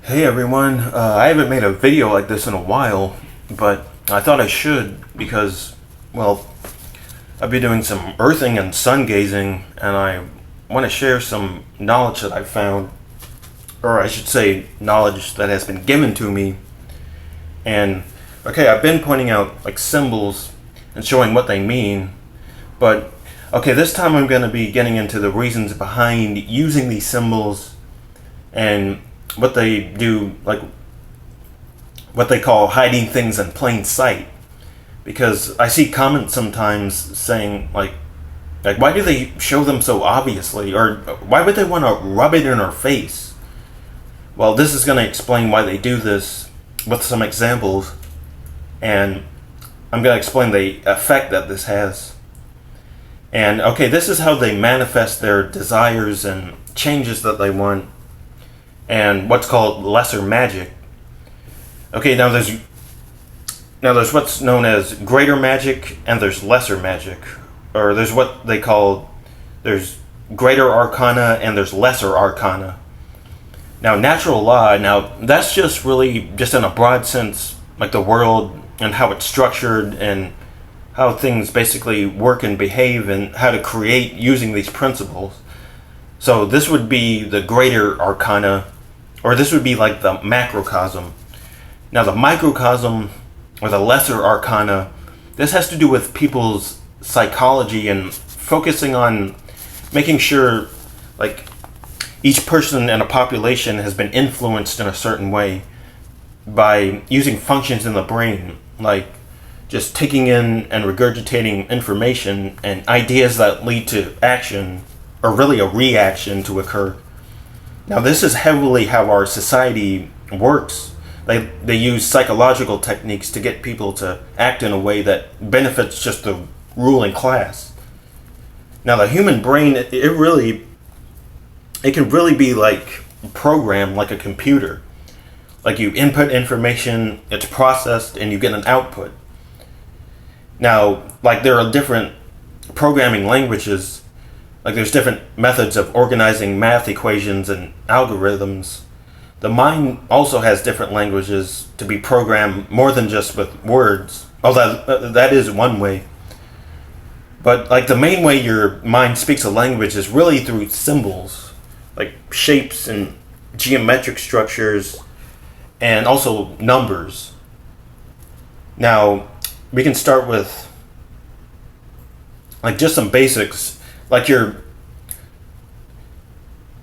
Hey everyone, I haven't made a video like this in a while, but I thought I should because, well, I've been doing some earthing and sun gazing, and I want to share some knowledge that I found, or I should say knowledge that has been given to me. And okay, I've been pointing out like symbols and showing what they mean, but okay, this time I'm going to be getting into the reasons behind using these symbols and what they do, like what they call hiding things in plain sight. Because I see comments sometimes saying like why do they show them so obviously, or why would they want to rub it in our face? Well, this is going to explain why they do this with some examples, and I'm going to explain the effect that this has. And okay, this is how they manifest their desires and changes that they want, and what's called lesser magic. Okay, now there's what's known as greater magic and there's lesser magic, or there's what they call, there's greater arcana and there's lesser arcana. Now natural law, now that's just really just in a broad sense like the world and how it's structured and how things basically work and behave and how to create using these principles. So this would be the greater arcana, or this would be like the macrocosm. Now the microcosm, or the lesser arcana, this has to do with people's psychology and focusing on making sure like each person in a population has been influenced in a certain way by using functions in the brain, like just taking in and regurgitating information and ideas that lead to action, or really a reaction to occur. Now this is heavily how our society works. They use psychological techniques to get people to act in a way that benefits just the ruling class. Now the human brain, it can really be like programmed like a computer. Like you input information, it's processed, and you get an output. Now, like there are different programming languages. Like there's different methods of organizing math equations and algorithms. The mind also has different languages to be programmed more than just with words. Although that is one way. But like the main way your mind speaks a language is really through symbols, like shapes and geometric structures, and also numbers. Now, we can start with like just some basics.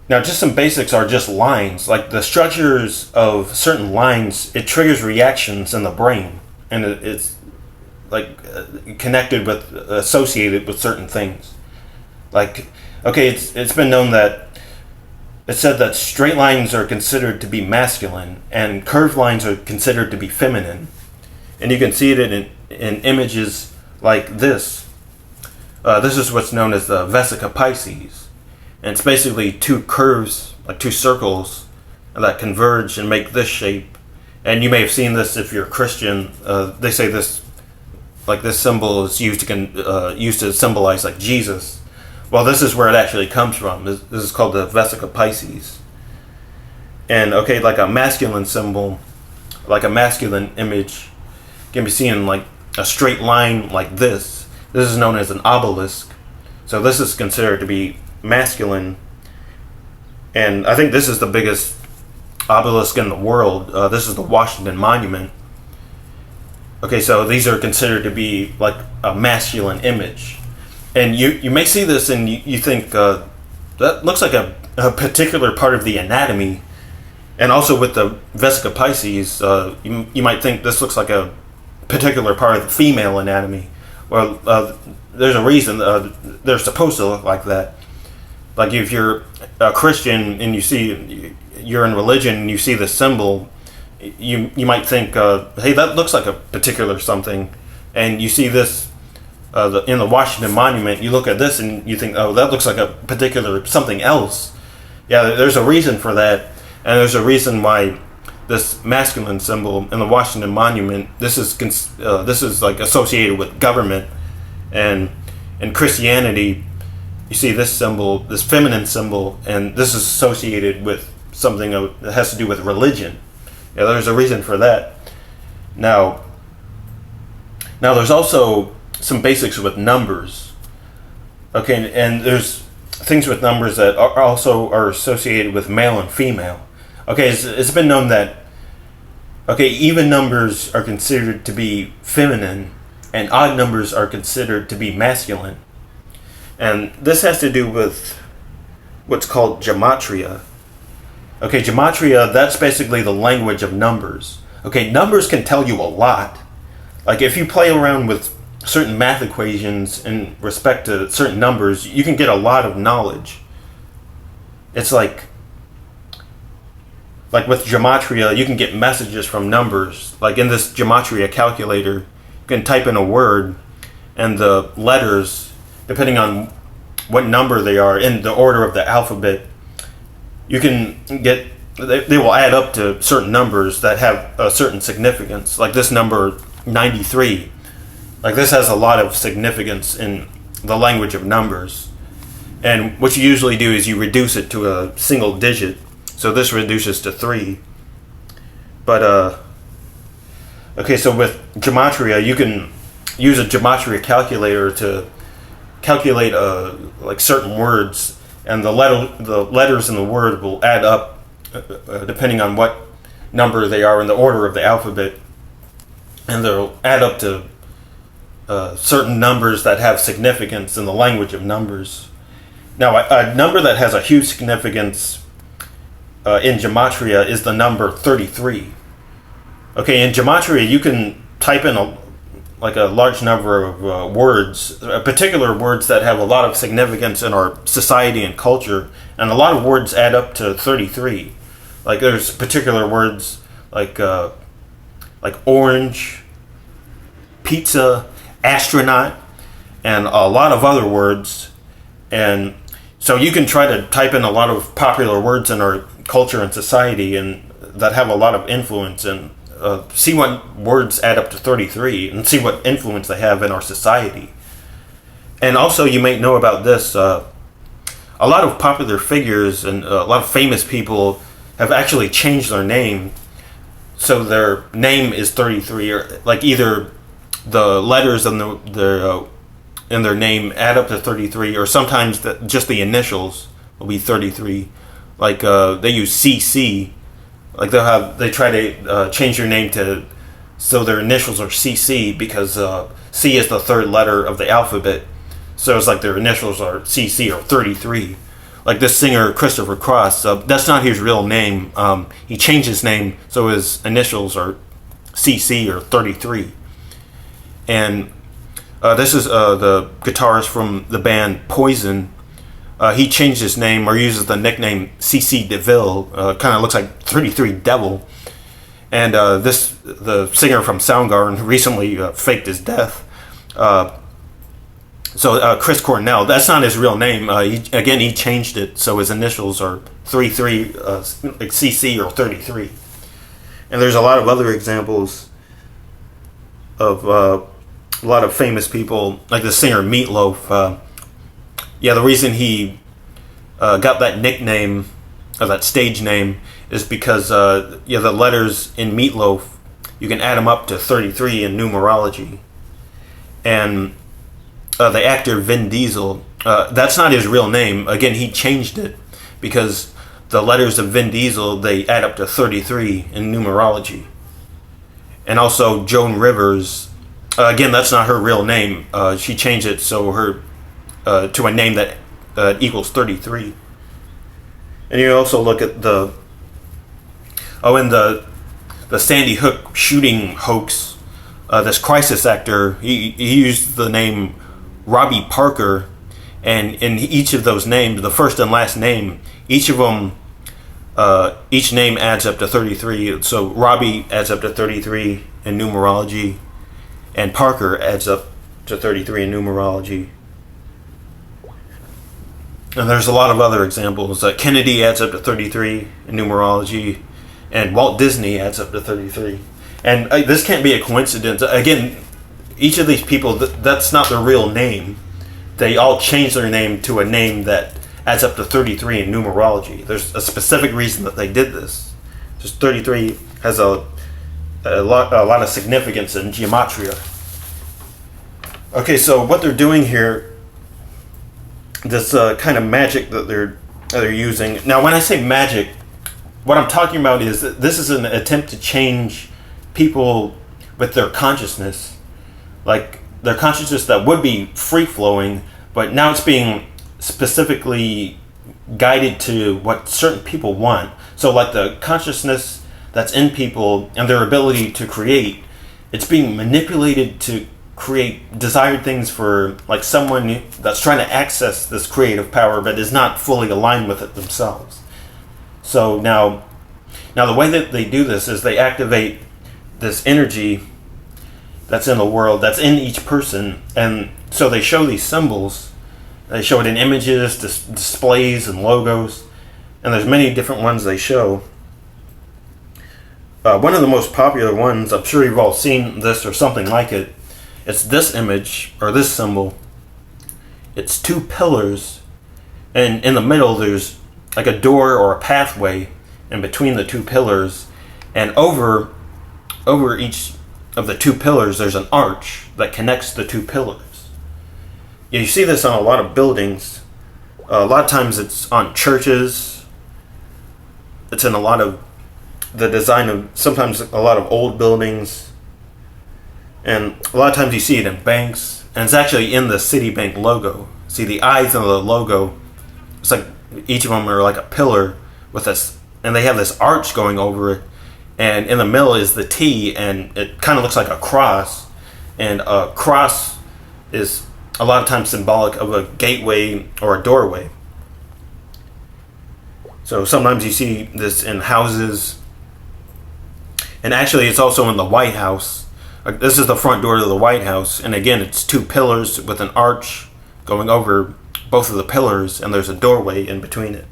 Just some basics are just lines. Like the structures of certain lines, it triggers reactions in the brain, and it's like connected with, associated with certain things. Like, okay, it's been known that it's said that straight lines are considered to be masculine and curved lines are considered to be feminine, and you can see it in images like this. This is what's known as the Vesica Pisces. And it's basically two curves, like two circles, that converge and make this shape. And you may have seen this if you're a Christian. They say this symbol is used to symbolize like Jesus. Well, this is where it actually comes from. This is called the Vesica Pisces. And okay, like a masculine symbol, like a masculine image, can be seen like a straight line like this. This is known as an obelisk. So this is considered to be masculine, and I think this is the biggest obelisk in the world. This is the Washington Monument. Okay, so these are considered to be like a masculine image, and you may see this and you think that looks like a particular part of the anatomy. And also with the Vesica Pisces, you might think this looks like a particular part of the female anatomy. Well, there's a reason they're supposed to look like that. Like if you're a Christian and you're in religion and you see this symbol, you might think, hey, that looks like a particular something. And you see this in the Washington Monument, you look at this and you think, oh, that looks like a particular something else. Yeah, there's a reason for that. And there's a reason why this masculine symbol in the Washington Monument, this is like associated with government, and in Christianity, you see this symbol, this feminine symbol, and this is associated with something that has to do with religion. Yeah, there's a reason for that. Now there's also some basics with numbers. Okay, and there's things with numbers that are associated with male and female. Okay, it's been known that even numbers are considered to be feminine, and odd numbers are considered to be masculine. And this has to do with what's called Gematria. Okay, Gematria, that's basically the language of numbers. Okay, numbers can tell you a lot. Like if you play around with certain math equations in respect to certain numbers, you can get a lot of knowledge. It's like with Gematria, you can get messages from numbers. Like in this Gematria calculator, you can type in a word, and the letters, depending on what number they are in the order of the alphabet, you can get, they will add up to certain numbers that have a certain significance. Like this number 93, like this has a lot of significance in the language of numbers. And what you usually do is you reduce it to a single digit. So this reduces to 3. But okay, so with Gematria, you can use a Gematria calculator to calculate like certain words, and the letters in the word will add up depending on what number they are in the order of the alphabet, and they'll add up to certain numbers that have significance in the language of numbers. Now, a number that has a huge significance in Gematria is the number 33. Okay, in Gematria, you can type in a large number of words, particular words that have a lot of significance in our society and culture, and a lot of words add up to 33. Like there's particular words like orange, pizza, astronaut, and a lot of other words. And so you can try to type in a lot of popular words in our culture and society, and that have a lot of influence, and see what words add up to 33, and see what influence they have in our society. And also, you may know about this, a lot of popular figures and a lot of famous people have actually changed their name, so their name is 33, or like either the letters in their name add up to 33, or sometimes just the initials will be 33. Like they use CC. Like they try to change their name so their initials are CC, because C is the third letter of the alphabet. So it's like their initials are CC, or 33. Like this singer Christopher Cross, that's not his real name. He changed his name so his initials are CC, or 33. And this is the guitarist from the band Poison. He changed his name, or uses the nickname CC DeVille. Kind of looks like 33 Devil. And the singer from Soundgarden recently faked his death. So Chris Cornell, that's not his real name. He changed it so his initials are 33, like CC, or 33. And there's a lot of other examples of a lot of famous people, like the singer Meatloaf. The reason he got that nickname, or that stage name, is because the letters in Meatloaf, you can add them up to 33 in numerology. And the actor Vin Diesel, that's not his real name. Again, he changed it because the letters of Vin Diesel, they add up to 33 in numerology. And also Joan Rivers, again, that's not her real name. She changed it so her to a name that equals 33. And you also look at the Sandy Hook shooting hoax. This crisis actor, he used the name Robbie Parker, and in each of those names, the first and last name, each of them, each name adds up to 33. So Robbie adds up to 33 in numerology, and Parker adds up to 33 in numerology. And there's a lot of other examples. Kennedy adds up to 33 in numerology, and Walt Disney adds up to 33. And this can't be a coincidence. Again, each of these people, that's not their real name. They all changed their name to a name that adds up to 33 in numerology. There's a specific reason that they did this. Just 33 has a lot of significance in Gematria. Okay, so what they're doing here, this kind of magic that they're using. Now, when I say magic, what I'm talking about is that this is an attempt to change people with their consciousness, like their consciousness that would be free-flowing, but now it's being specifically guided to what certain people want. So like the consciousness that's in people and their ability to create, it's being manipulated to create desired things for like someone that's trying to access this creative power but is not fully aligned with it themselves. So now the way that they do this is they activate this energy that's in the world, that's in each person, and so they show these symbols. They show it in images, displays, and logos, and there's many different ones they show. One of the most popular ones, I'm sure you've all seen this or something like it, it's this image, or this symbol. It's two pillars, and in the middle there's like a door or a pathway in between the two pillars, and over each of the two pillars there's an arch that connects the two pillars. You see this on a lot of buildings. A lot of times it's on churches. It's in a lot of the design of sometimes a lot of old buildings, and a lot of times you see it in banks, and it's actually in the Citibank logo. See the eyes of the logo, it's like each of them are like a pillar with this, and they have this arch going over it, and in the middle is the T, and it kind of looks like a cross, and a cross is a lot of times symbolic of a gateway or a doorway. So sometimes you see this in houses, and actually it's also in the White House. This is the front door to the White House, and again it's two pillars with an arch going over both of the pillars, and there's a doorway in between it.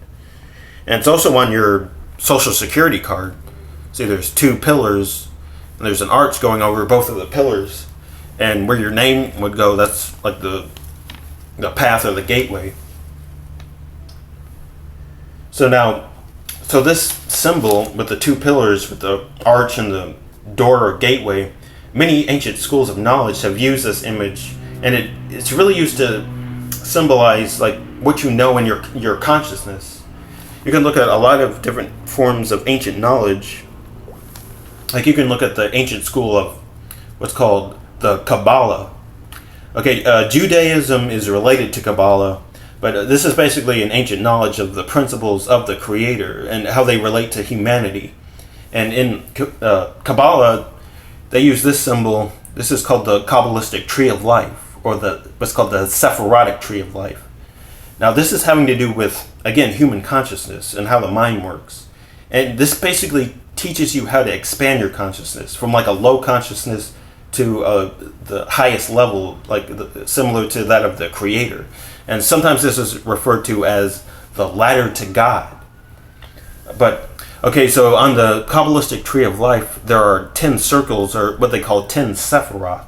And it's also on your social security card. See, there's two pillars, and there's an arch going over both of the pillars, and where your name would go, that's like the path or the gateway. So this symbol with the two pillars, with the arch and the door or gateway, many ancient schools of knowledge have used this image, and it's really used to symbolize like what you know in your consciousness. You can look at a lot of different forms of ancient knowledge. Like you can look at the ancient school of what's called the Kabbalah. Okay, Judaism is related to Kabbalah, but this is basically an ancient knowledge of the principles of the Creator and how they relate to humanity. And in Kabbalah, they use this symbol. This is called the Kabbalistic Tree of Life, or what's called the Sephirotic Tree of Life. Now this is having to do with, again, human consciousness and how the mind works. And this basically teaches you how to expand your consciousness from like a low consciousness to the highest level, like similar to that of the Creator. And sometimes this is referred to as the ladder to God. But okay, so on the Kabbalistic Tree of Life, there are 10 circles, or what they call 10 Sephiroth.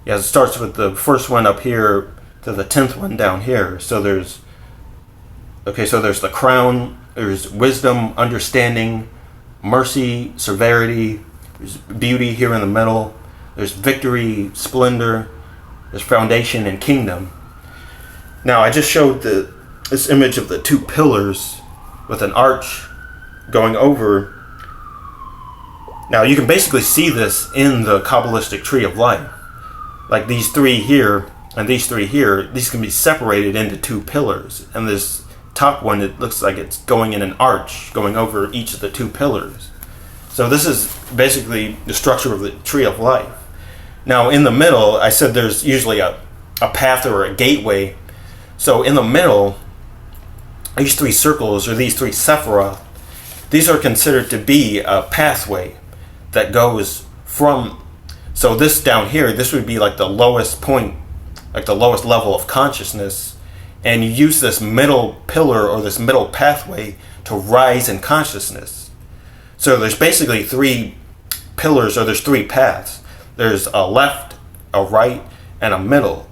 Yeah, it starts with the first one up here to the 10th one down here. So there's the crown, there's wisdom, understanding, mercy, severity, there's beauty here in the middle, there's victory, splendor, there's foundation, and kingdom. Now I just showed this image of the two pillars with an arch going over. Now you can basically see this in the Kabbalistic Tree of Life. Like these three here and these three here, these can be separated into two pillars. And this top one, it looks like it's going in an arch going over each of the two pillars. So this is basically the structure of the Tree of Life. Now in the middle, I said there's usually a path or a gateway. So in the middle, these three circles, or these three Sephiroth, these are considered to be a pathway that goes from, so this down here, this would be like the lowest point, like the lowest level of consciousness, and you use this middle pillar or this middle pathway to rise in consciousness. So there's basically three pillars, or there's three paths. There's a left, a right, and a middle.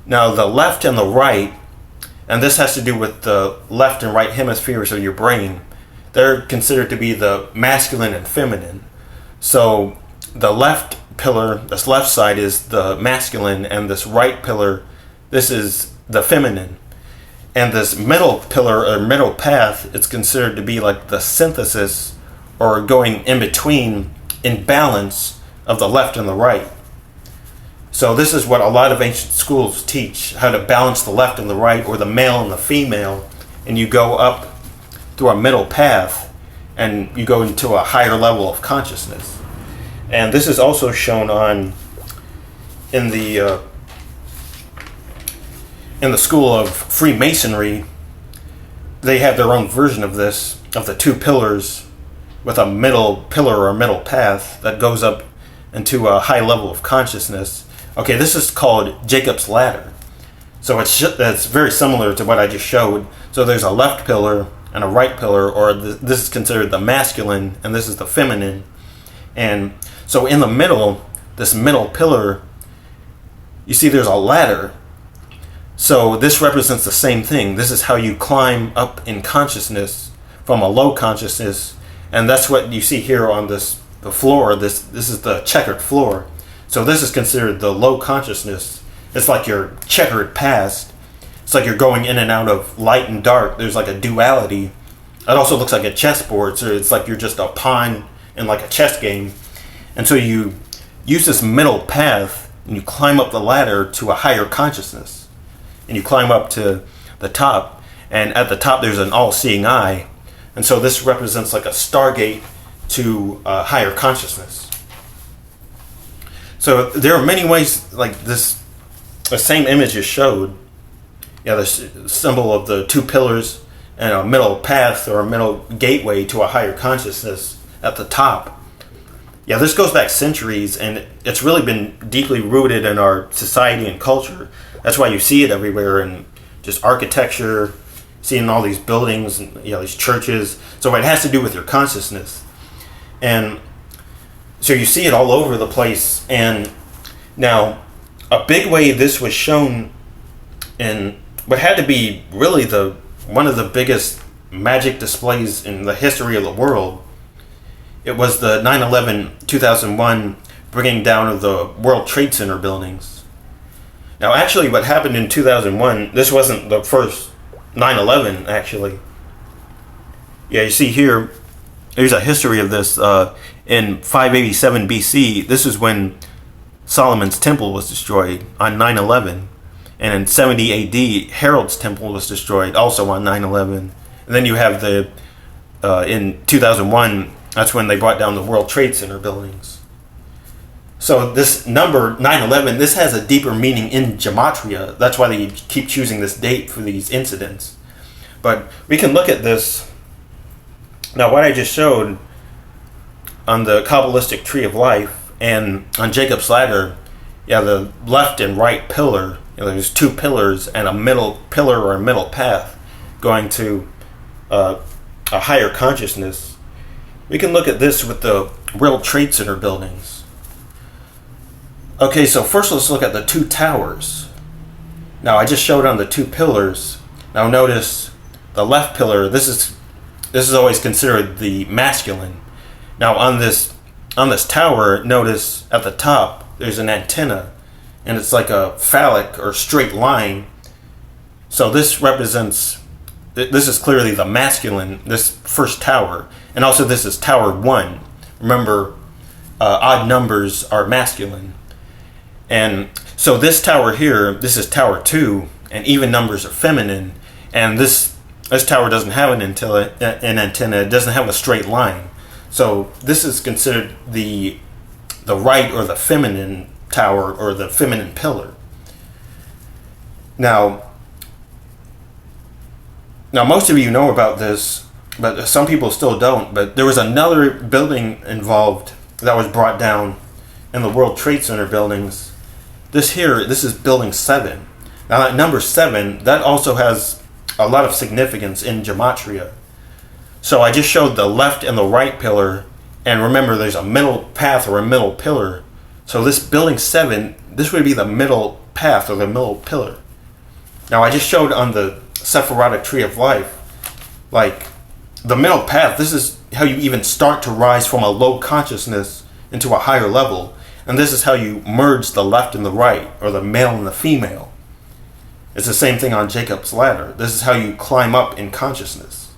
Now the left and the right, And this has to do with the left and right hemispheres of your brain. They're considered to be the masculine and feminine. So the left pillar, this left side, is the masculine, and this right pillar, this is the feminine. And this middle pillar or middle path, it's considered to be like the synthesis, or going in between, in balance, of the left and the right. So this is what a lot of ancient schools teach, how to balance the left and the right, or the male and the female, and you go up through a middle path and you go into a higher level of consciousness. And this is also shown in the school of Freemasonry. They have their own version of this, of the two pillars, with a middle pillar or a middle path that goes up into a high level of consciousness. Okay, this is called Jacob's ladder. So it's very similar to what I just showed. So there's a left pillar and a right pillar, or this is considered the masculine, and this is the feminine. And so in the middle, this middle pillar, you see there's a ladder. So this represents the same thing. This is how you climb up in consciousness from a low consciousness, and that's what you see here on the floor. This is the checkered floor. So this is considered the low consciousness. It's like your checkered past. It's like you're going in and out of light and dark. There's like a duality. It also looks like a chessboard. So it's like you're just a pawn in like a chess game. And so you use this middle path and you climb up the ladder to a higher consciousness. And you climb up to the top. And at the top there's an all-seeing eye. And so this represents like a stargate to a higher consciousness. So there are many ways, like this, the same image is showed. Yeah, the symbol of the two pillars and a middle path or a middle gateway to a higher consciousness at the top. Yeah, this goes back centuries, and it's really been deeply rooted in our society and culture. That's why you see it everywhere in just architecture, seeing all these buildings and these churches. So it has to do with your consciousness. And so you see it all over the place. And now, a big way this was shown in what had to be really one of the biggest magic displays in the history of the world, it was the 9/11 2001 bringing down of the World Trade Center buildings. Now, actually, what happened in 2001, this wasn't the first 9/11, actually. Yeah, you see here, there's a history of this. In 587 BC, this is when Solomon's temple was destroyed on 9/11. And in 70 AD, Herod's temple was destroyed also on 9/11. And then you have in 2001, that's when they brought down the World Trade Center buildings. So this number, 9/11, this has a deeper meaning in Gematria. That's why they keep choosing this date for these incidents. But we can look at this. Now, what I just showed on the Kabbalistic tree of life and on Jacob's ladder, the left and right pillar, there's two pillars and a middle pillar or a middle path going to a higher consciousness. We can look at this with the World Trade Center buildings. Okay, so first let's look at the two towers. Now, I just showed on the two pillars. Now notice the left pillar, this is always considered the masculine. Now on this tower, notice at the top there's an antenna, and it's like a phallic or straight line. So this is clearly the masculine, this first tower. And also this is tower 1. Remember, odd numbers are masculine. And so this tower here, this is tower 2, and even numbers are feminine. And this tower doesn't have an antenna, it doesn't have a straight line. So this is considered the right or the feminine tower or the feminine pillar. Now most of you know about this, but some people still don't. But there was another building involved that was brought down in the World Trade Center buildings. This is building 7. Now that number 7, that also has a lot of significance in Gematria. So I just showed the left and the right pillar, and remember there's a middle path or a middle pillar. So this building 7, this would be the middle path or the middle pillar. Now I just showed on the Sephirotic tree of life, like the middle path, this is how you even start to rise from a low consciousness into a higher level. And this is how you merge the left and the right, or the male and the female. It's the same thing on Jacob's ladder. This is how you climb up in consciousness.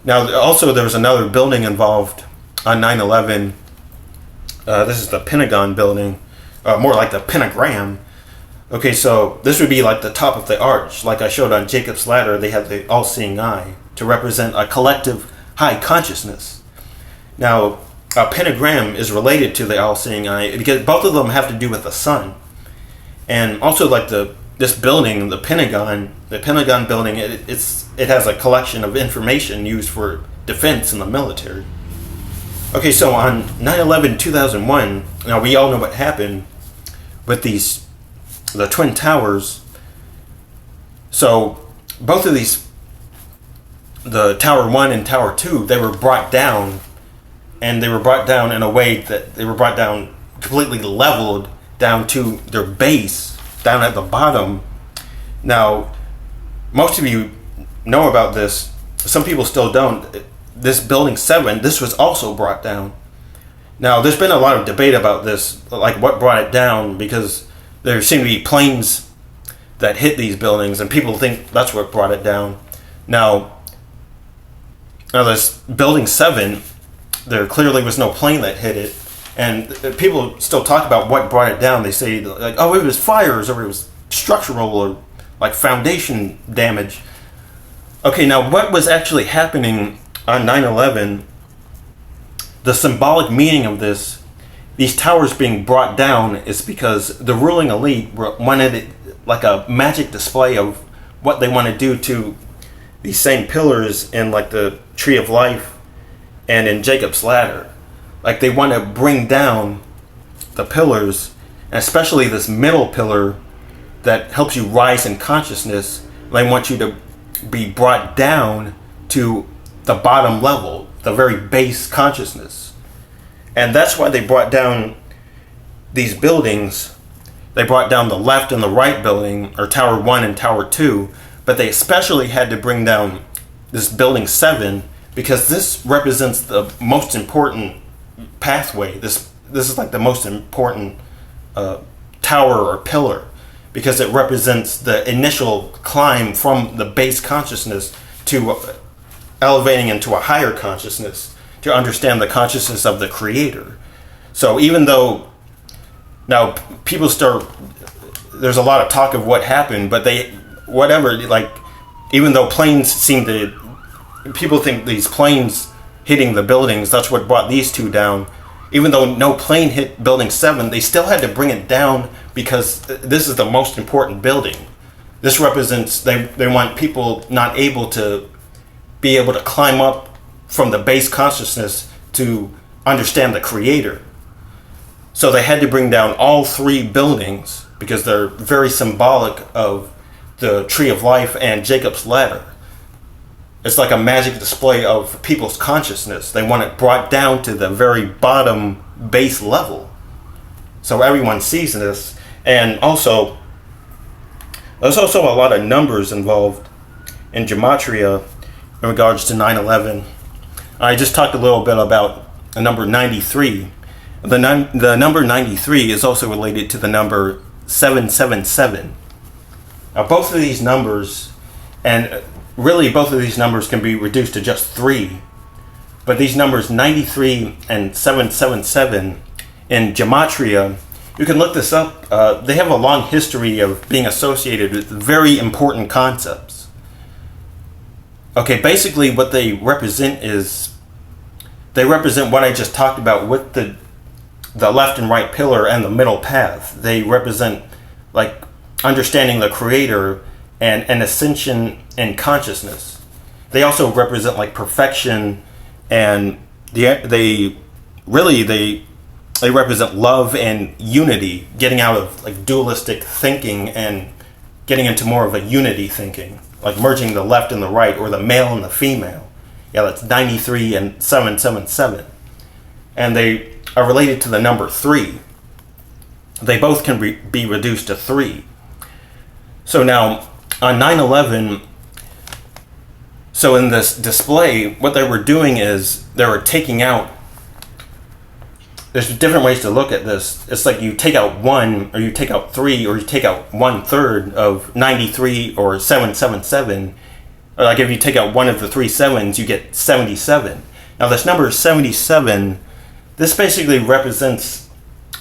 Now, also there was another building involved on 9/11. This is the Pentagon building, more like the pentagram. Okay, so this would be like the top of the arch. Like I showed on Jacob's ladder, they have the all-seeing eye to represent a collective high consciousness. Now, a pentagram is related to the all-seeing eye because both of them have to do with the sun. And also, like this building, the Pentagon building, it has a collection of information used for defense in the military. Okay, so on 9/11/2001, now we all know what happened with the Twin Towers. So both of these, the Tower 1 and Tower 2, they were brought down, and they were brought down in a way that they were brought down completely leveled down to their base, down at the bottom. Now, most of you know about this. Some people still don't. This building 7, this was also brought down. Now, there's been a lot of debate about this, like what brought it down, because there seem to be planes that hit these buildings, and people think that's what brought it down. Now this building 7, there clearly was no plane that hit it, and people still talk about what brought it down. They say, like, oh, it was fires, or it was structural, or like foundation damage. Okay, now what was actually happening on 9/11, the symbolic meaning of these towers being brought down, is because the ruling elite wanted it like a magic display of what they want to do to these same pillars in like the Tree of Life and in Jacob's Ladder. Like they want to bring down the pillars, and especially this middle pillar that helps you rise in consciousness. They want you to be brought down to the bottom level, the very base consciousness. And that's why they brought down these buildings. They brought down the left and the right building, or Tower 1 and Tower 2, but they especially had to bring down this building 7 because this represents the most important pathway. This is like the most important tower or pillar, because it represents the initial climb from the base consciousness to elevating into a higher consciousness, to understand the consciousness of the Creator. So even though now people there's a lot of talk of what happened, but even though people think these planes hitting the buildings, that's what brought these two down. Even though no plane hit building 7, they still had to bring it down because this is the most important building. This represents, they want people not able to be able to climb up from the base consciousness to understand the Creator. So they had to bring down all 3 buildings because they're very symbolic of the Tree of Life and Jacob's Ladder. It's like a magic display of people's consciousness. They want it brought down to the very bottom base level, so everyone sees this. And also, there's also a lot of numbers involved in Gematria in regards to 9/11. I just talked a little bit about the number 93. The number 93 is also related to the number 777. Now both of these numbers, and really both of these numbers, can be reduced to just 3. But these numbers 93 and 777 in Gematria, you can look this up. They have a long history of being associated with very important concepts. Okay, basically what they represent what I just talked about with the left and right pillar and the middle path. They represent like understanding the Creator and an ascension in consciousness. They also represent like perfection, and they represent love and unity, getting out of like dualistic thinking and getting into more of a unity thinking, like merging the left and the right, or the male and the female. Yeah, that's 93 and 777. And they are related to the number 3. They both can be reduced to 3. So now, on 9/11, So in this display, what they were doing is they were taking out, there's different ways to look at this. It's like you take out 1, or you take out 3, or you take out 1/3 of 93 or 777. Or like if you take out one of the 3 sevens, you get 77. Now this number 77, this basically represents,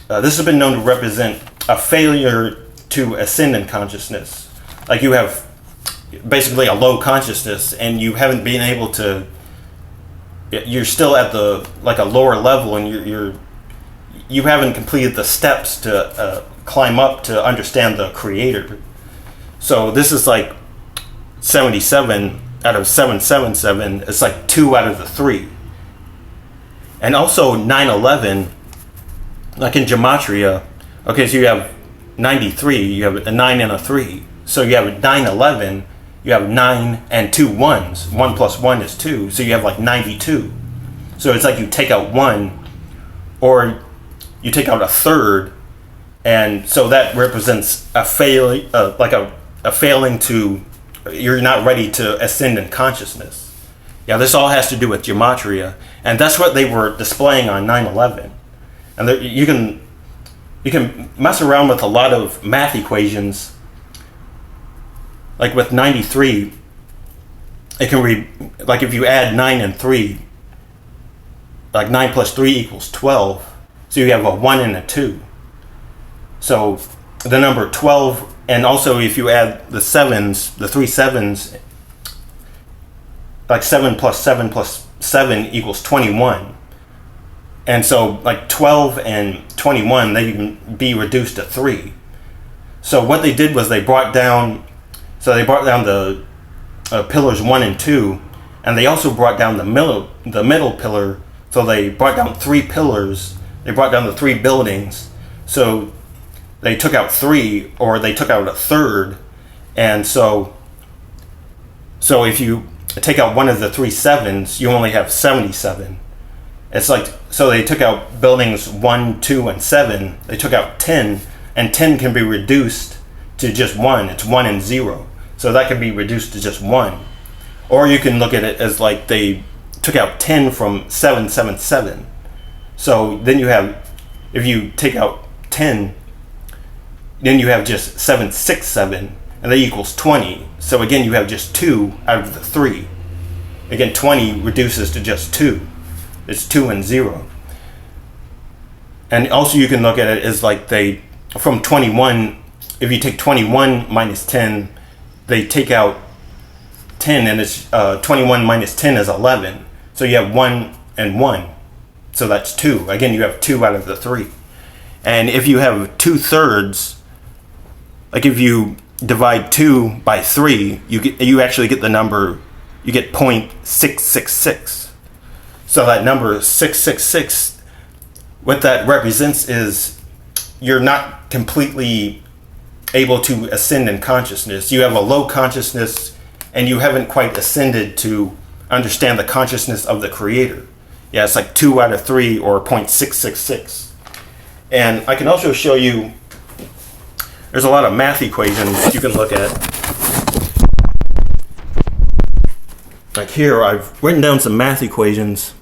this has been known to represent a failure to ascend in consciousness. Like you have basically a low consciousness and you haven't been able to, you're still at the, like a lower level, and you haven't completed the steps to climb up to understand the creator. So this is like 77 out of 777. It's like 2 out of the 3. And also 911, like in Gematria, okay, so you have 93, you have a 9 and a 3. So you have 911, you have 9 and 2 ones. 1 plus 1 is 2, so you have like 92. So it's like you take out 1, or you take out a third, and so that represents a failing, like a failing to, you're not ready to ascend in consciousness. Yeah, this all has to do with Gematria, and that's what they were displaying on 9/11. And there, you can mess around with a lot of math equations. Like with 93, it can read, like if you add 9 and 3, like 9 plus 3 equals 12. So you have a 1 and a 2. So the number 12, and also if you add the sevens, the 3 sevens, like 7 plus 7 plus 7 equals 21. And so like 12 and 21, they can be reduced to 3. So what they did was they brought down the pillars 1 and 2, and they also brought down the middle pillar. So they brought down 3 pillars. They brought down the 3 buildings. So they took out 3, or they took out a third. And so if you take out one of the 3 sevens, you only have 77. It's like, so they took out buildings 1, 2, and 7. They took out 10, and 10 can be reduced to just 1. It's 1 and 0. So that can be reduced to just 1. Or you can look at it as like they took out 10 from 777. So then you have, if you take out 10, then you have just 767, and that equals 20. So again, you have just 2 out of the 3. Again, 20 reduces to just 2. It's 2 and 0. And also you can look at it as like they, from 21, if you take 21 minus 10, they take out 10, and it's 21 minus 10 is 11. So you have 1 and 1. So that's 2. Again, you have 2 out of the 3. And if you have 2/3, like if you divide 2 by 3, you actually get the number, you get 0.666. So that number 666, what that represents is you're not completely able to ascend in consciousness. You have a low consciousness, and you haven't quite ascended to understand the consciousness of the creator. Yeah, it's like 2 out of 3, or 0.666. And I can also show you, there's a lot of math equations you can look at. Like here, I've written down some math equations.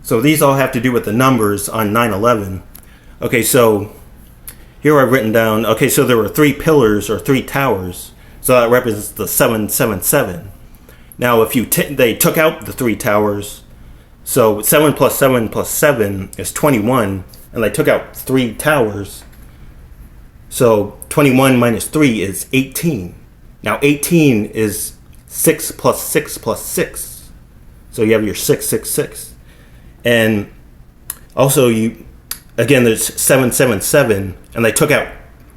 So these all have to do with the numbers on 9/11. Okay, so here I've written down, okay, so there were 3 pillars, or 3 towers. So that represents the 777. Now, if they took out the 3 towers, so 7 plus 7 plus 7 is 21, and they took out 3 towers. So 21 minus 3 is 18. Now 18 is 6 plus 6 plus 6. So you have your 666. And also again, there's 777, and they took out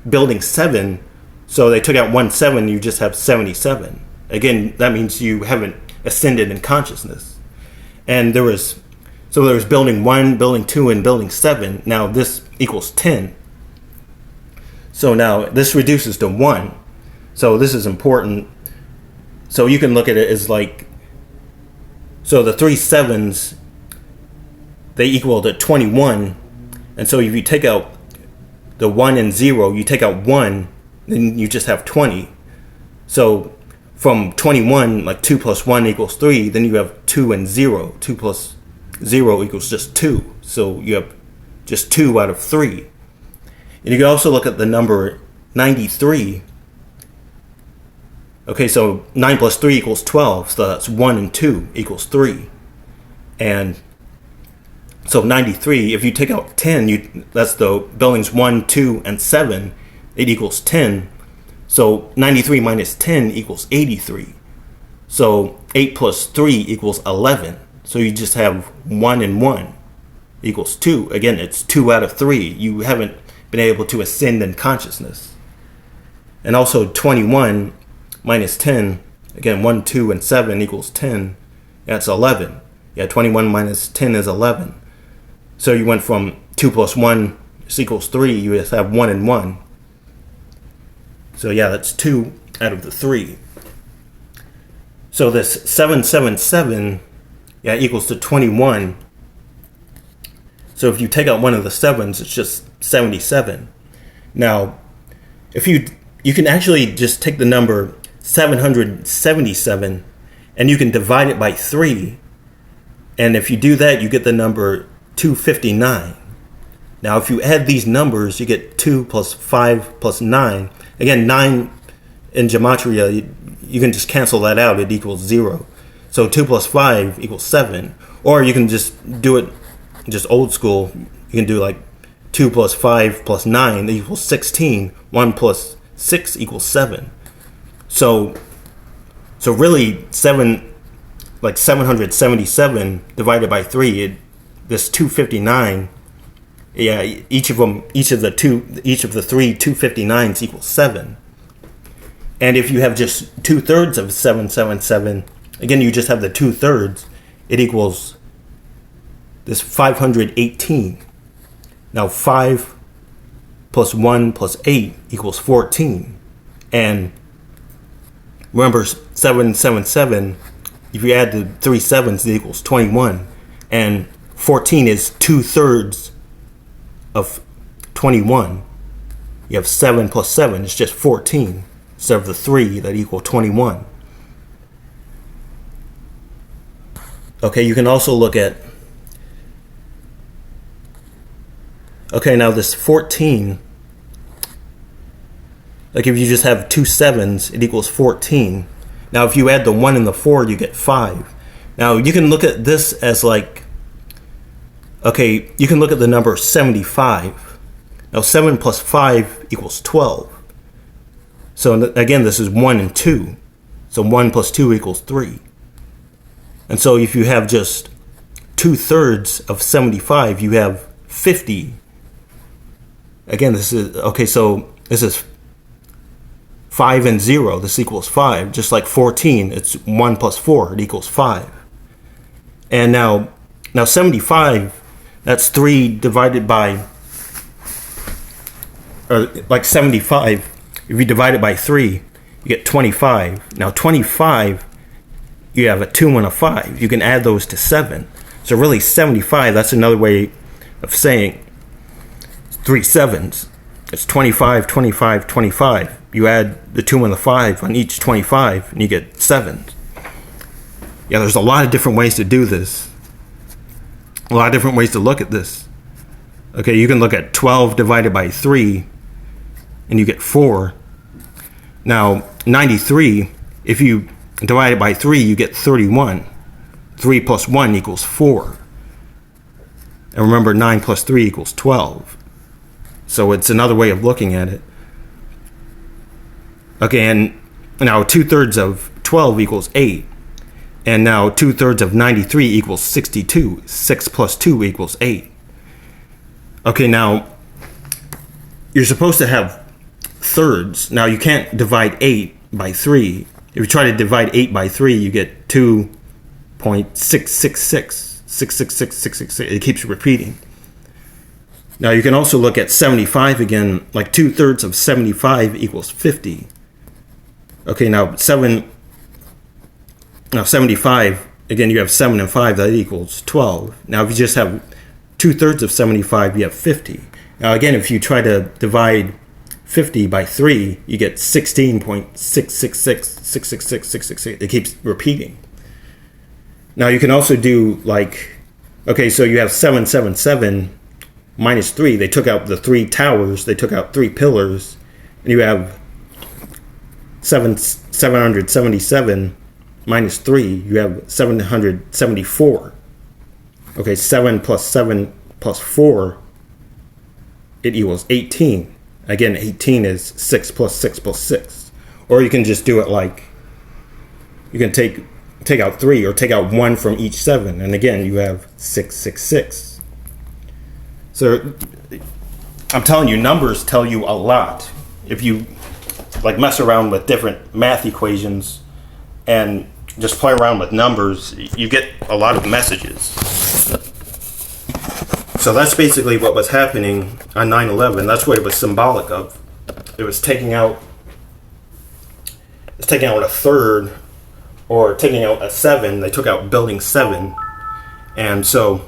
building 7. So they took out 1 7, you just have 77. Again, that means you haven't ascended in consciousness. And there was building 1, building 2, and building 7. Now this equals 10. So now this reduces to 1. So this is important. So you can look at it as like, so the 3 sevens, they equal to 21. And so if you take out the 1 and 0, you take out 1, then you just have 20. So from 21, like 2 plus 1 equals 3, then you have 2 and 0. 2 plus 0 equals just 2. So you have just 2 out of 3. And you can also look at the number 93. Okay, so 9 plus 3 equals 12. So that's 1 and 2 equals 3. And so 93, if you take out 10, that's the buildings 1, 2, and 7. It equals 10. So 93 minus 10 equals 83. So 8 plus 3 equals 11. So you just have 1 and 1 equals 2. Again, it's 2 out of 3. You haven't been able to ascend in consciousness. And also 21 minus 10, again, 1, 2, and 7 equals 10. That's 11. Yeah, 21 minus 10 is 11. So you went from 2 plus 1 equals 3. You just have 1 and 1. So yeah, that's 2 out of the 3. So this 777, yeah, equals to 21. So if you take out one of the 7s, it's just 77. Now, if you can actually just take the number 777 and you can divide it by 3. And if you do that, you get the number 259. Now, if you add these numbers, you get 2 plus 5 plus 9. Again, 9 in Gematria, you can just cancel that out. It equals 0. So 2 plus 5 equals 7. Or you can just do it just old school. You can do like 2 plus 5 plus 9 equals 16. 1 plus 6 equals 7. So really 777 divided by 3, this 259. Yeah, each of the 3 259s equals 7. And if you have just 2/3 of 777, again, you just have the 2/3, it equals this 518. Now 5 plus 1 plus 8 equals 14. And remember, 777, if you add the 3 7s, it equals 21. And 14 is 2/3 of 21. You have 7 plus 7, it's just 14 instead of the 3 that equal 21. Okay, you can also look at, okay, now this 14, like if you just have 2 7s, it equals 14. Now if you add the 1 and the 4, you get 5. Now you can look at this as like, okay, you can look at the number 75. Now 7 plus 5 equals 12. So again, this is 1 and 2. So 1 plus 2 equals 3. And so if you have just 2/3 of 75, you have 50. Again, this is, okay, so this is 5 and 0. This equals 5. Just like 14, it's 1 plus 4. It equals 5. And now 75, that's 3 divided by, or like 75, if you divide it by 3, you get 25. Now 25, you have a 2 and a 5. You can add those to 7. So really 75, that's another way of saying 3 7s. It's 25, 25, 25. You add the 2 and the 5 on each 25, and you get 7. Yeah, there's a lot of different ways to do this. A lot of different ways to look at this. Okay, you can look at 12 divided by 3, and you get 4. Now, 93, if you divide it by 3, you get 31. 3 plus 1 equals 4. And remember, 9 plus 3 equals 12. So it's another way of looking at it. Okay, and now 2/3 of 12 equals 8. And now 2/3 of 93 equals 62. 6 plus 2 equals 8. Okay, now you're supposed to have thirds. Now you can't divide 8 by 3. If you try to divide 8 by 3, you get 2.666. 666. It keeps repeating. Now you can also look at 75 again, like 2/3 of 75 equals 50. Okay, now 75, again you have 7 and 5, that equals 12. Now if you just have 2/3 of 75, you have 50. Now again, if you try to divide 50 by 3, you get 16.666,666,666. It keeps repeating. Now you can also do like, okay, so you have 777 minus 3. They took out the 3 towers, they took out 3 pillars, and you have 777 minus 3, you have 774. Okay, 7 plus 4, it equals 18. Again, 18 is 6 plus 6 plus 6. Or you can just do it like, you can take out 3 or take out 1 from each 7. And again, you have 666. So I'm telling you, numbers tell you a lot. If you like mess around with different math equations and just play around with numbers, you get a lot of messages. So that's basically what was happening on 9/11. That's what it was symbolic of. It was taking out a third, or taking out a 7. They took out building 7, and so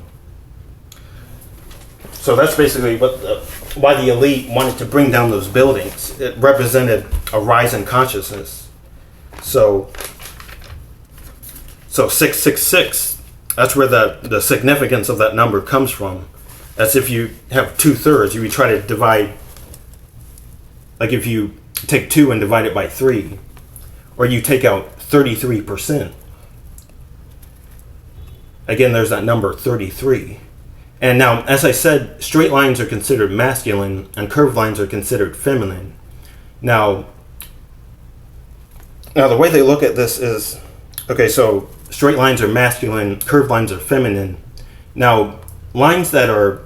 that's basically why the elite wanted to bring down those buildings. It represented a rise in consciousness. So 666. That's where the significance of that number comes from. That's if you have 2/3, you try to divide, like if you take 2 and divide it by 3, or you take out 33%. Again, there's that number 33. And now, as I said, straight lines are considered masculine and curved lines are considered feminine. Now the way they look at this is, okay, so straight lines are masculine, curved lines are feminine. Now, lines that are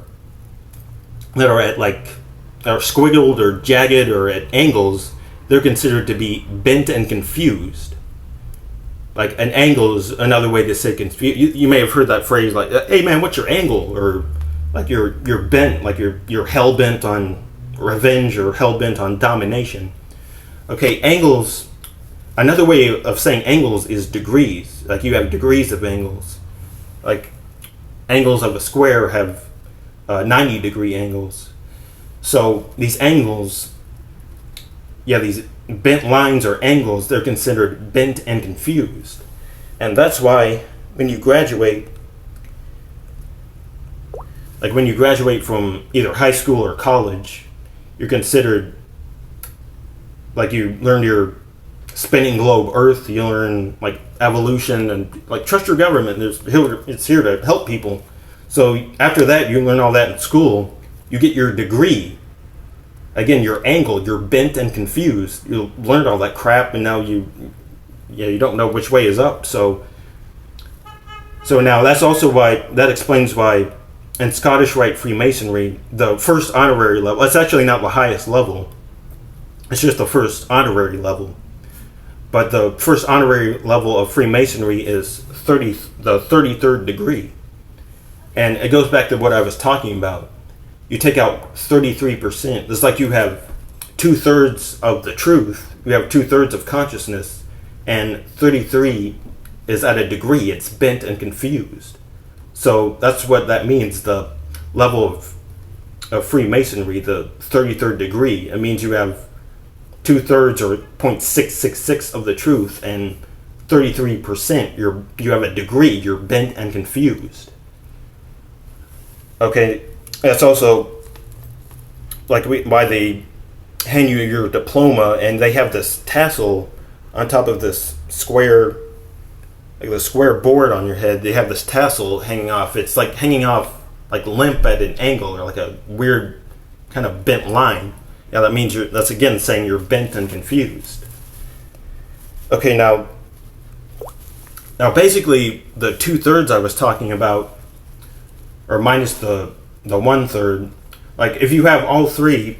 at like, are squiggled or jagged or at angles, they're considered to be bent and confused. Like an angle is another way to say confused. You may have heard that phrase like, "Hey man, what's your angle?" Or like you're bent, like you're hell bent on revenge or hell bent on domination. Okay, angles. Another way of saying angles is degrees. Like you have degrees of angles. Like angles of a square have 90-degree angles. So these angles, these bent lines or angles, they're considered bent and confused. And that's why when you graduate, like when you graduate from either high school or college, you're considered, like you learn your spinning globe Earth, you learn like evolution and like trust your government. It's here to help people. So after that, you learn all that in school. You get your degree. Again, your angle, you're bent and confused. You learned all that crap, and now you don't know which way is up. So now that explains why in Scottish Rite Freemasonry, the first honorary level, it's actually not the highest level. It's just the first honorary level. But the first honorary level of Freemasonry is the 33rd degree. And it goes back to what I was talking about. You take out 33%. It's like you have 2/3 of the truth. You have 2/3 of consciousness. And 33 is at a degree. It's bent and confused. So that's what that means, the level of Freemasonry, the 33rd degree. It means you have 2/3 or 0.666 of the truth, and 33%, you have a degree. You're bent and confused. Okay, that's also like why they hand you your diploma, and they have this tassel on top of this square, like the square board on your head. They have this tassel hanging off. It's like hanging off like limp at an angle, or like a weird kind of bent line. Yeah, that means that's again saying you're bent and confused. Okay, now basically the 2/3 I was talking about, or minus the 1/3, like if you have all 3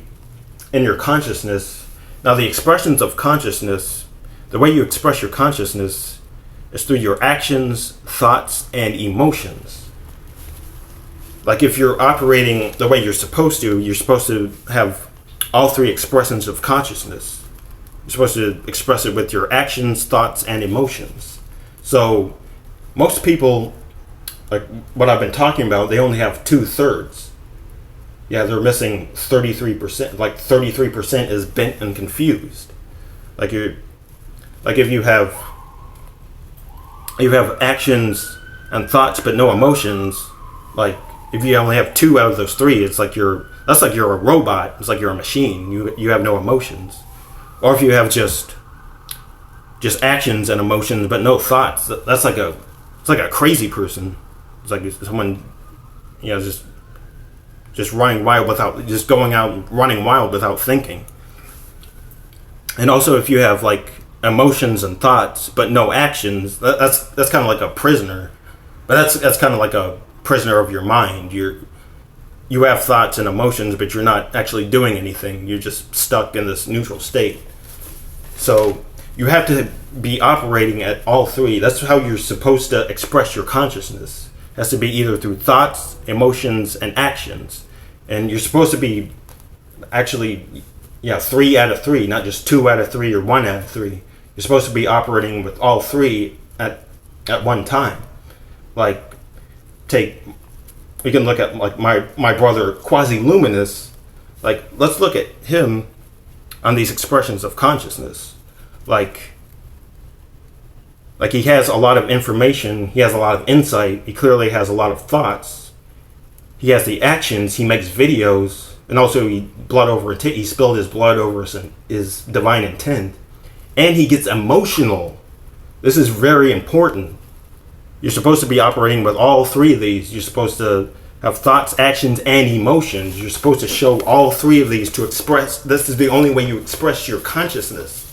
in your consciousness, now the expressions of consciousness, the way you express your consciousness is through your actions, thoughts, and emotions. Like if you're operating the way you're supposed to have all 3 expressions of consciousness. You're supposed to express it with your actions, thoughts, and emotions. So most people, like what I've been talking about, they only have 2/3. Yeah, they're missing 33%. Like 33% is bent and confused. Like if you have actions and thoughts but no emotions, like if you only have 2 out of those 3, it's like that's like you're a robot. It's like you're a machine. You have no emotions. Or if you have just actions and emotions but no thoughts, it's like a crazy person. It's like someone, just running wild just going out and running wild without thinking. And also, if you have like emotions and thoughts but no actions, that's kind of like a prisoner. But that's kind of like a prisoner of your mind. You have thoughts and emotions, but you're not actually doing anything. You're just stuck in this neutral state. So you have to be operating at all 3. That's how you're supposed to express your consciousness. It has to be either through thoughts, emotions, and actions. And you're supposed to be actually, 3 out of 3, not just 2 out of 3 or 1 out of 3. You're supposed to be operating with all 3 at one time. Like, we can look at like my brother Quasi-Luminous. Like, let's look at him on these expressions of consciousness. Like he has a lot of information, he has a lot of insight, he clearly has a lot of thoughts, he has the actions, he makes videos, and also he spilled his blood over his divine intent, and he gets emotional. This is very important. You're supposed to be operating with all 3 of these. You're supposed to have thoughts, actions, and emotions. You're supposed to show all 3 of these to express. This is the only way you express your consciousness.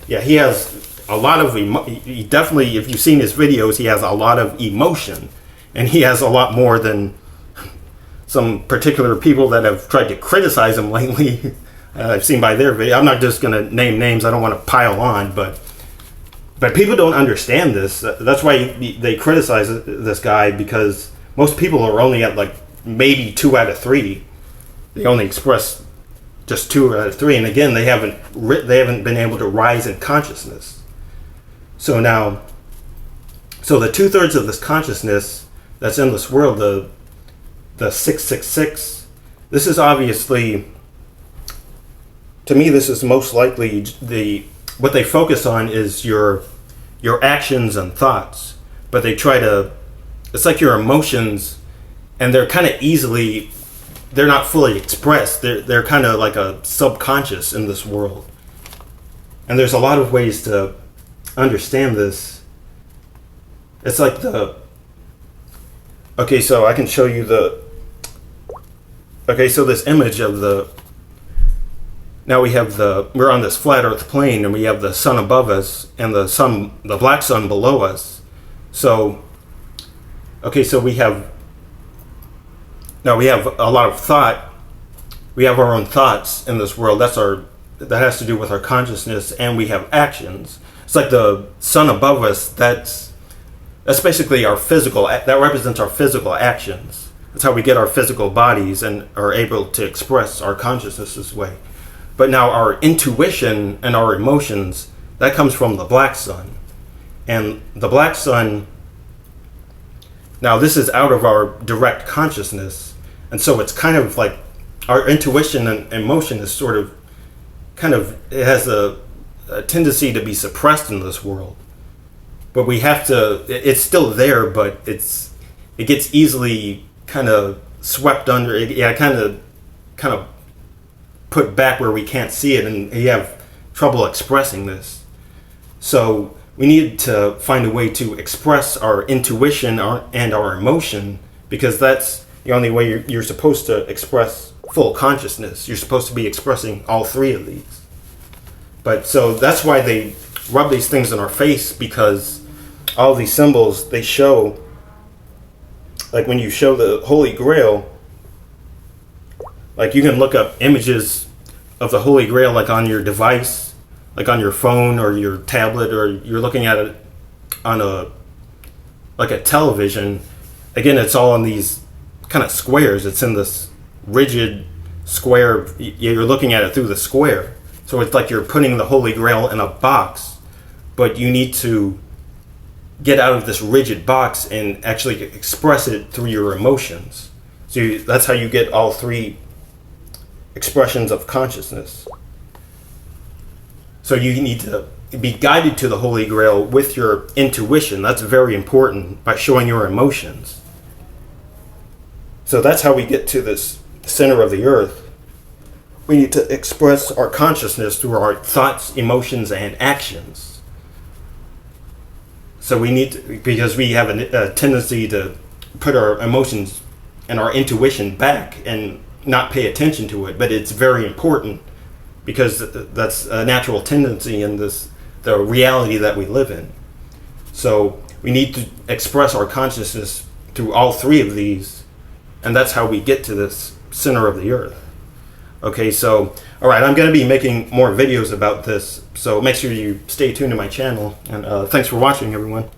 Yeah, he has a lot of he definitely, if you've seen his videos, he has a lot of emotion, and he has a lot more than some particular people that have tried to criticize him lately. I've seen by their video. I'm not just going to name names. I don't want to pile on, but people don't understand this. That's why they criticize this guy, because most people are only at like maybe 2 out of 3. They only express just 2 out of 3, and again, they haven't been able to rise in consciousness. So the 2/3 of this consciousness that's in this world, the 666, this is obviously, to me, this is most likely what they focus on is your actions and thoughts, but they try to, it's like your emotions, and they're kind of they're not fully expressed. They're kind of like a subconscious in this world. And there's a lot of ways to understand this. It's like okay, so I can show you so this image of now we're on this flat earth plane, and we have the sun above us and the black sun below us. So, so we have a lot of thought. We have our own thoughts in this world. That has to do with our consciousness, and we have actions. It's like the sun above us. That's basically our physical. That represents our physical actions. That's how we get our physical bodies and are able to express our consciousness this way. But now our intuition and our emotions, that comes from the black sun. And the black sun, now this is out of our direct consciousness. And so it's kind of like our intuition and emotion is it has a tendency to be suppressed in this world. But we have to, it's still there, but it gets easily kind of swept under, kind of put back where we can't see it, and you have trouble expressing this. So we need to find a way to express our intuition and our emotion, because that's the only way you're supposed to express full consciousness. You're supposed to be expressing all 3 of these. But so that's why they rub these things in our face, because all these symbols, they show, like when you show the Holy Grail, like you can look up images of the Holy Grail like on your device, like on your phone or your tablet, or you're looking at it on a television. Again, it's all in these kind of squares. It's in this rigid square. You're looking at it through the square. So it's like you're putting the Holy Grail in a box, but you need to get out of this rigid box and actually express it through your emotions. So that's how you get all three expressions of consciousness. So you need to be guided to the Holy Grail with your intuition. That's very important, by showing your emotions. So that's how we get to this center of the earth. We need to express our consciousness through our thoughts, emotions, and actions. So we need to, because we have a tendency to put our emotions and our intuition back and not pay attention to it, but it's very important because that's a natural tendency in the reality that we live in. So we need to express our consciousness through all three of these, and that's how we get to this center of the earth. Okay, so, all right, I'm going to be making more videos about this, so make sure you stay tuned to my channel, and thanks for watching, everyone.